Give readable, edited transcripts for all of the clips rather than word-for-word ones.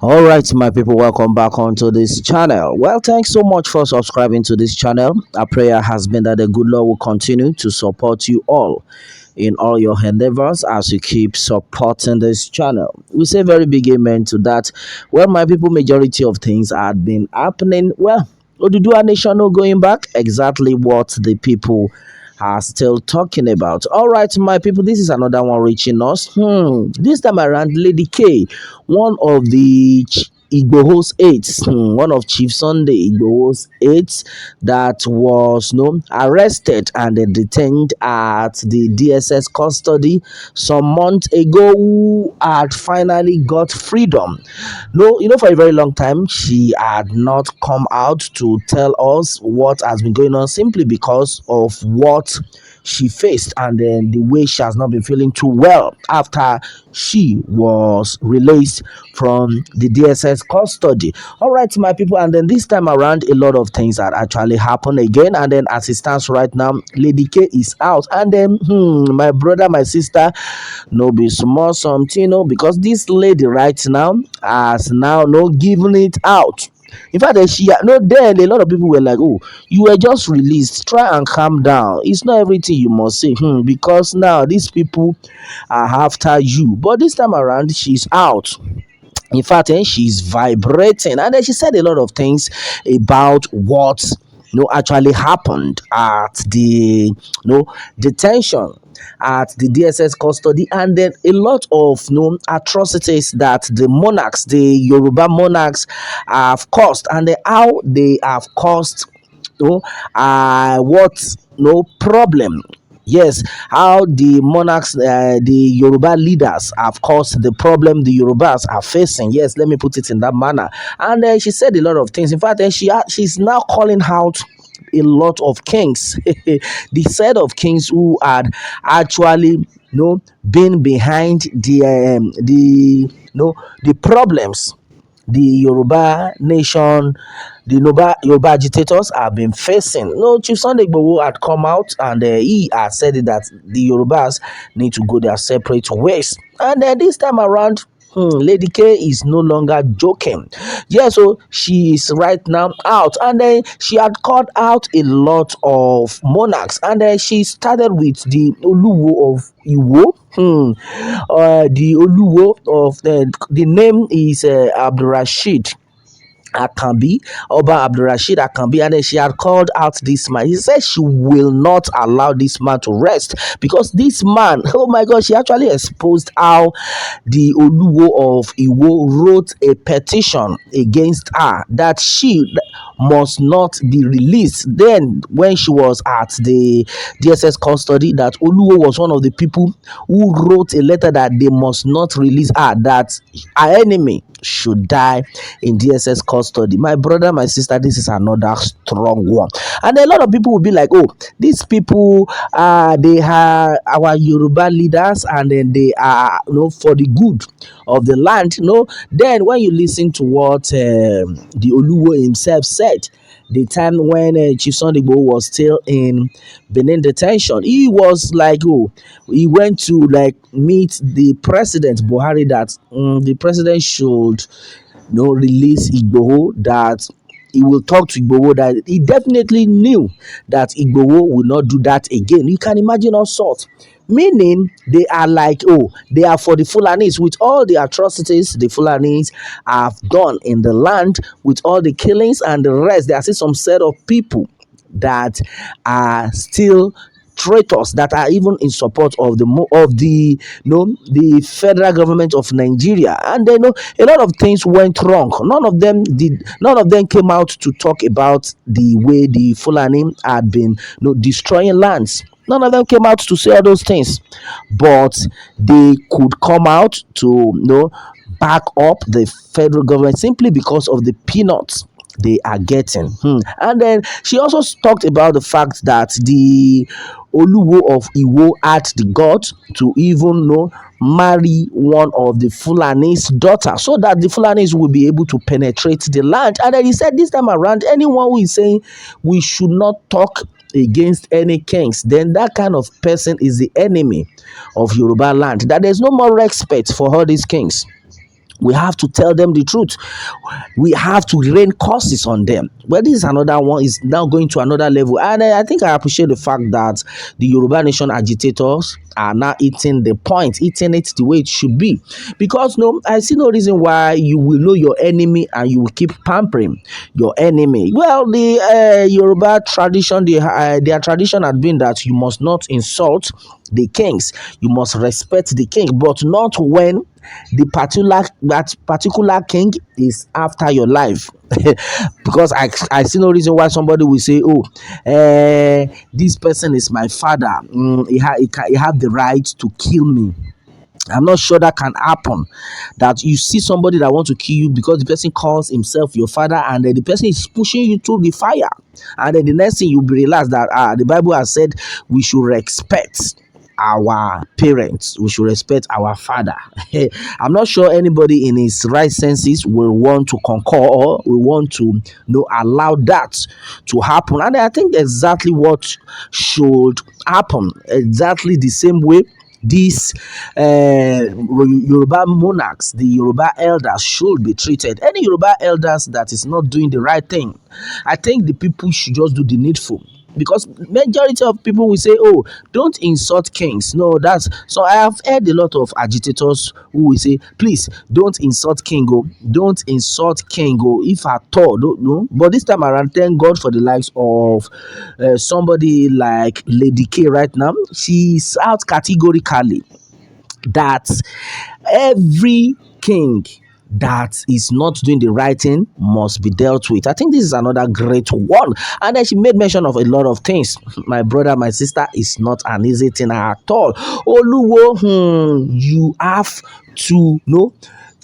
All right, my people, welcome back onto this channel. Well, thanks so much for subscribing to this channel. Our prayer has been that the good Lord will continue to support you all in all your endeavors as you keep supporting this channel. We say very big amen to that. Well, my people, majority of things had been happening. Well, Oduduwa Nation no going back, exactly what the people are still talking about. All right, my people, this is another one reaching us. This time around, Lady K, one of the Igboho's aides, one of Chief Sunday Igboho's aides that was arrested and detained at the DSS custody some months ago, who had finally got freedom. No, for a very long time, she had not come out to tell us what has been going on simply because of what she faced and then the way she has not been feeling too well after she was released from the DSS custody. All right, my people, and then this time around, a lot of things had actually happened again. And then as it stands right now, Lady K is out, and then my brother, my sister, no be small something, because this lady right now has now no giving it out. In fact, then a lot of people were like, "Oh, you were just released. Try and calm down. It's not everything you must say, because now these people are after you." But this time around, she's out. In fact, she's vibrating, and then she said a lot of things about what actually happened at the detention at the DSS custody, and then a lot of atrocities that the monarchs, the Yoruba monarchs, have caused, and then how they have caused what problem. Yes, how the monarchs, the Yoruba leaders have caused the problem the Yorubas are facing. Yes, let me put it in that manner. And she said a lot of things. In fact, she's now calling out a lot of kings, the set of kings who had actually been behind the problems the Yoruba nation, the Yoruba agitators have been facing. No, Chief Sunday Igboho had come out and he has said that the Yorubas need to go their separate ways. And this time around, Lady K is no longer joking. Yeah, so she is right now out, and then she had called out a lot of monarchs, and then she started with the Oluwo of Iwo. The Oluwo of the name is Abdulrasheed Akambi, Oba Abdulrasheed Akambi, and then she had called out this man. He said she will not allow this man to rest because this man, oh my God, she actually exposed how the Oluwo of Iwo wrote a petition against her that she must not be released. Then, when she was at the DSS custody, that Oluwo was one of the people who wrote a letter that they must not release her, that her enemy should die in DSS custody. My brother, my sister, this is another strong one. And a lot of people will be like, "Oh, these people, they are our Yoruba leaders, and then they are, for the good of the land." Then when you listen to what the Oluwo himself said, the time when Chief Sunday Igboho was still in Benin detention, he was like, "Oh, he went to meet the president Buhari that the president should release Igboho, that he will talk to Igboho, that he definitely knew that Igboho will not do that again." You can imagine all sorts. Meaning they are like, oh, they are for the Fulanis with all the atrocities the Fulanis have done in the land, with all the killings and the rest. There are still some set of people that are still traitors, that are even in support of the federal government of Nigeria. And then a lot of things went wrong. None of them came out to talk about the way the Fulani had been destroying lands. None of them came out to say all those things, but they could come out to back up the federal government simply because of the peanuts they are getting. And then she also talked about the fact that the Oluwo of Iwo had the guts to even marry one of the Fulani's daughter, so that the Fulanis will be able to penetrate the land. And then he said this time around, anyone who is saying we should not talk against any kings, then that kind of person is the enemy of Yoruba land, that there's no more respect for all these kings. We have to tell them the truth. We have to rain curses on them. Well, this is another one, is now going to another level. And I think I appreciate the fact that the Yoruba Nation agitators are now eating the point, eating it the way it should be. Because no, I see no reason why you will know your enemy and you will keep pampering your enemy. Well, the Yoruba tradition, their tradition had been that you must not insult the kings. You must respect the king, but not when that particular king is after your life. Because I see no reason why somebody will say, oh, this person is my father, he have the right to kill me. I'm not sure that can happen. That you see somebody that wants to kill you because the person calls himself your father, and then the person is pushing you through the fire, and then the next thing you realize that the Bible has said we should respect our parents, we should respect our father. I'm not sure anybody in his right senses will want to concur or will want to allow that to happen. And I think exactly what should happen, exactly the same way these Yoruba monarchs, the Yoruba elders, should be treated. Any Yoruba elders that is not doing the right thing, I think the people should just do the needful. Because majority of people will say, oh, don't insult kings. No, that's so. I have heard a lot of agitators who will say, please don't insult king. Oh, don't insult king. Oh, if at all, don't no. But this time around, thank God for the likes of somebody like Lady K right now. She's out categorically that every king that is not doing the right thing must be dealt with. I think this is another great one. And then she made mention of a lot of things. My brother, my sister, is not an easy thing at all. Oluwo, you have to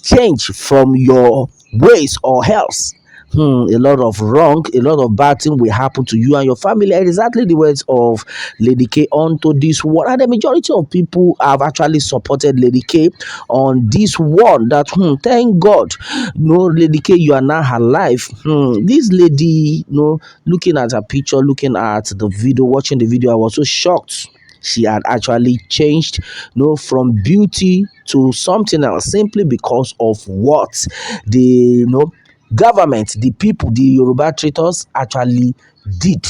change from your ways, or else a lot of wrong, a lot of bad thing will happen to you and your family. Exactly the words of Lady K onto this one. And the majority of people have actually supported Lady K on this one. That thank God, no, Lady K, you are now alive. This lady, looking at her picture, looking at the video, watching the video, I was so shocked. She had actually changed from beauty to something else, simply because of what the government, the people, the Yoruba traitors actually did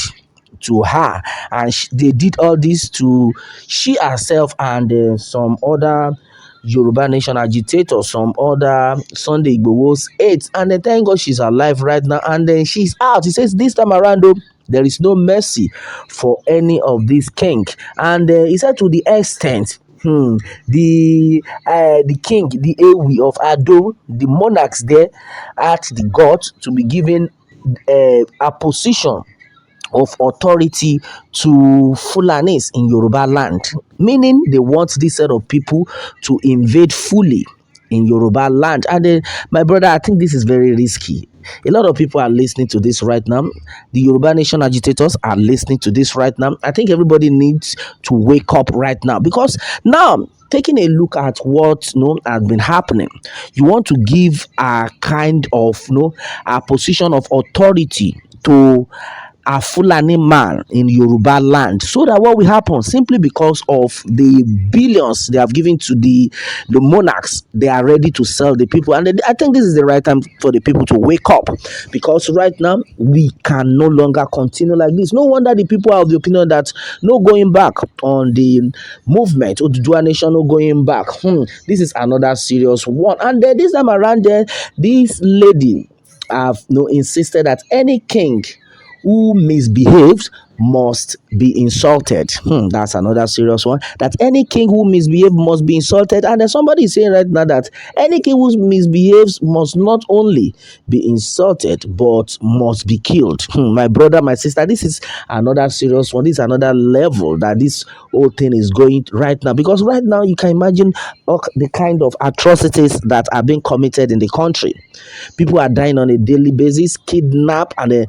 to her. And they did all this to she herself and some other Yoruba Nation agitators, some other Sunday Igboho's aides. And then thank God she's alive right now, and then she's out. He says this time around though, there is no mercy for any of these king. And he said to the extent the king, the Ewi of Ado, the monarchs there asked the god to be given a position of authority to Fulanis in Yoruba land, meaning they want this set of people to invade fully in Yoruba land. And my brother, I think this is very risky. A lot of people are listening to this right now. The Yoruba Nation agitators are listening to this right now. I think everybody needs to wake up right now, because now, taking a look at what has been happening, you want to give a kind of a position of authority to a Fulani man in Yoruba land, so that what will happen, simply because of the billions they have given to the monarchs, they are ready to sell the people. And I think this is the right time for the people to wake up, because right now we can no longer continue like this. No wonder the people are of the opinion that no going back on the movement, or the Dua Nation, no going back. This is another serious one. And this time around, this lady have insisted that any king who misbehaves must be insulted. That's another serious one. That any king who misbehaves must be insulted. And then somebody is saying right now that any king who misbehaves must not only be insulted, but must be killed. My brother, my sister, this is another serious one. This is another level that this whole thing is going right now. Because right now, you can imagine the kind of atrocities that are being committed in the country. People are dying on a daily basis, kidnap and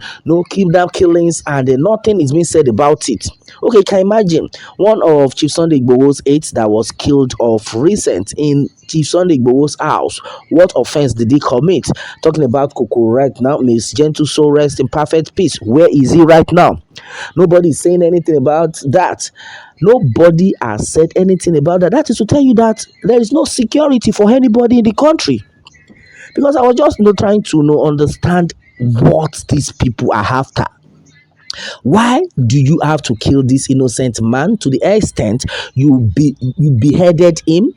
kidnap killings, and nothing is being said about it. Okay, can you imagine one of Chief Sunday Igboho's aides that was killed of recent in Chief Sunday Igboho's house? What offense did he commit? Talking about Koko right now, Miss Gentle Soul rest in perfect peace. Where is he right now? Nobody is saying anything about that. Nobody has said anything about that. That is to tell you that there is no security for anybody in the country. because I was just trying to understand what these people are after. Why do you have to kill this innocent man to the extent you beheaded him,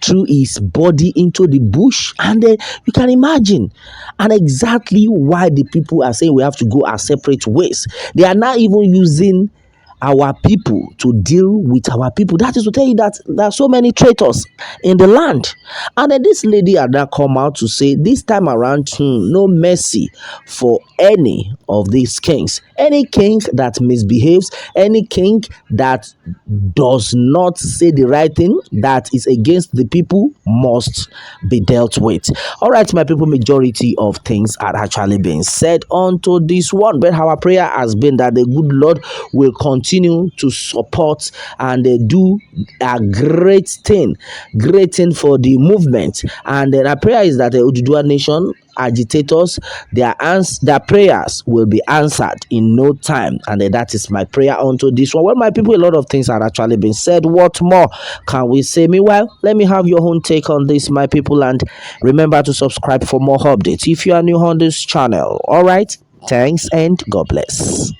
threw his body into the bush? And then you can imagine, and exactly why the people are saying we have to go our separate ways. They are not even using our people to deal with our people. That is to tell you that there are so many traitors in the land. And then this lady had now come out to say this time around, no mercy for any of these kings. Any king that misbehaves, any king that does not say the right thing, that is against the people, must be dealt with. All right, my people, majority of things are actually being said onto this one, but our prayer has been that the good Lord will continue to support and do a great thing for the movement. And our prayer is that the Oduduwa nation agitators, their prayers will be answered in no time. And that is my prayer onto this one. Well, my people, a lot of things are actually being said. What more can we say? Meanwhile, let me have your own take on this, my people, and remember to subscribe for more updates if you are new on this channel. All right, thanks and God bless.